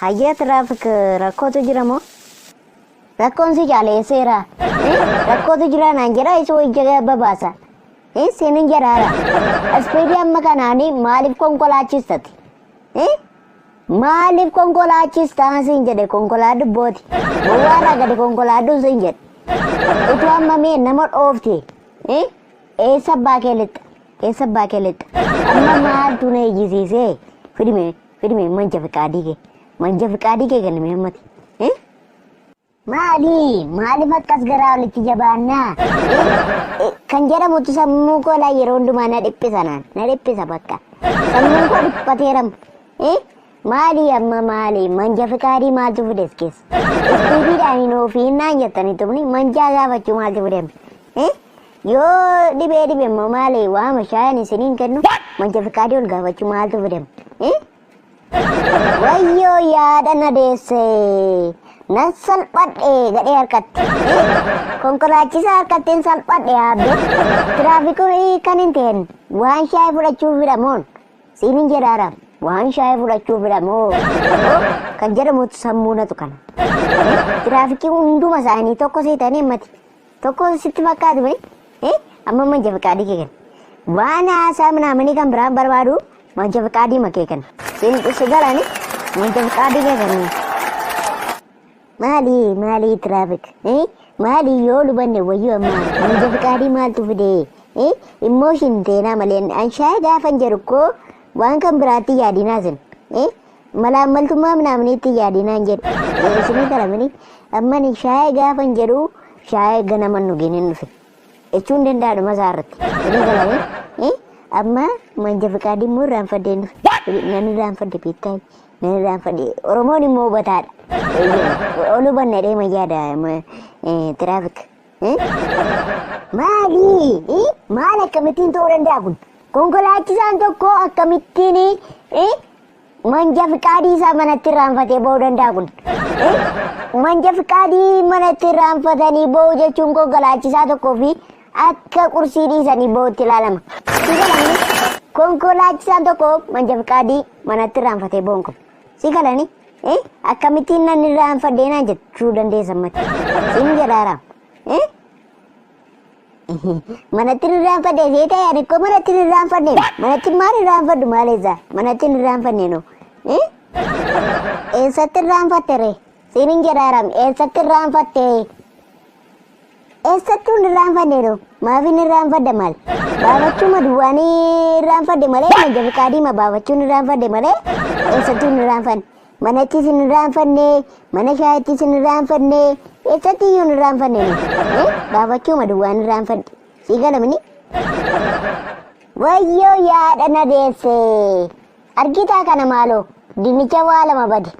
Hayyee tiraafik rakkootu jira moo? Rakkoon si jaaleesseera. Rakkootu jira naan jedha isoo ija babaasa. Senin jedhaadha. Ispiidii amma kanaanii maaliif konkolaachistate? Maaliif konkolaachistaa siin jedhe konkolaaddu booti. Gowwaadhaa gadi konkolaaddu siin jedhe. Utuu amma mee nama dhoofte. Eessa abbaa kee lixxa? Eessa abbaa kee lixxa? Amma maaltu na eeyyisiisee? Fidime manja fiqaadii kee. Manja fiqaadii kee kenname hammati. Maaliif akkas garaa walitti jabaannaa? Kan jedhamutu sammuu koo laa yeroo hundumaa na dhiphisa naan. Na dhiphisa bakka. Sammuun koo dhiphateeramu. Maali manja fiqaadii maaltu fides keessa? Ispiidiidhaan hin ofiinnaan jettanii tumni manjaa gaafachuu maaltu fidame? Yoo dhibee immoo maali waama shaayan isiniin kennu manja fiqaadii ol gaafachuu maaltu fidame? Wayyoo yaada na deesse. Nan salphadhe gadhee harkatti. Konkolaachisaa harkattiin salphadhe yaabbe. Tiraafikii kan hin ta'in waan shaayii fudhachuuf fidhamoon siiniin jedhaadhaam. Waan shaayii fudhachuuf fidhamoo kan jedhamutu sammuu natu kana. Tiraafikii hunduma isaanii tokko seetanii himmati. Tokko sitti fakkaatu bane amma manja fiqaadii kee kenna. Waan haasaa minaamanii kan biraan barbaadu manja fiqaadii makee kenna. Siin dhusu galani manja fiqaadii kee kenna. Maali tiraafik? Maali yoo lubanne wayyoo amma manja fiqaadii maaltu fide? Immoo shin teenaa malee an shaayii gaafan jedhu koo waan kan biraatti yaadinaa sin. Malaammaltummaa minaaminiitti yaadinaan jedhu. Isinii galamini amma shaayii gaafan jedhu shaayii ganaman nugeen hin dhufe. Jechuun danda'adhuma isaarratti. Isinii galamini amma manja fiqaadii immoo irraanfadde hin dhufe. Nan irraanfadde beektaa nan irraanfadde. Oromoon immoo hubataadha. Olu banne deema yaada tiraafik. Maal akkamittiin ta'uu danda'a kun? Konkolaachisaan tokko akkamittiin manja fiqaadii isaa manatti irraanfatee ba'uu danda'a kun? Manja fiqaadii manatti irraanfatanii ba'uu jechuun konkolaachisaa tokkoo fi akka qursii dhiisanii ba'uutti ilaalama. Konkolaachisaan tokko manja fiqaadii manatti irraanfatee ba'uun kun. Si galanii? Akkamittiin nan irraanfadhee naan jechuu dandeessa mati. Siin jedhaaraam. Manatti irraanfadhee see ta'e ani koo manatti irraanfadhee manatti maal irraanfadhu maaleessaa manatti irraanfadhee noo. Eessatti irraanfatte ree? Siin jedhaaraam eessatti irraanfatte? Eessatti hun irraanfadhee noo? Maafin irraanfadhe maal? Baafachuma duwwaanii irraanfadhe malee manja fiqaadii ma baafachuun irraanfadhe malee eessatti hun irraanfadhe? Manatti sin irraanfanne, mana shaayitti sin irraanfanne, eessatti iyyuu hin irraanfanne baafachuma duwwaan irraanfadhe. Sii galamini? Wayyoo yaada na deesse. Argitaa kana maaloo dinnicha waa lama bade.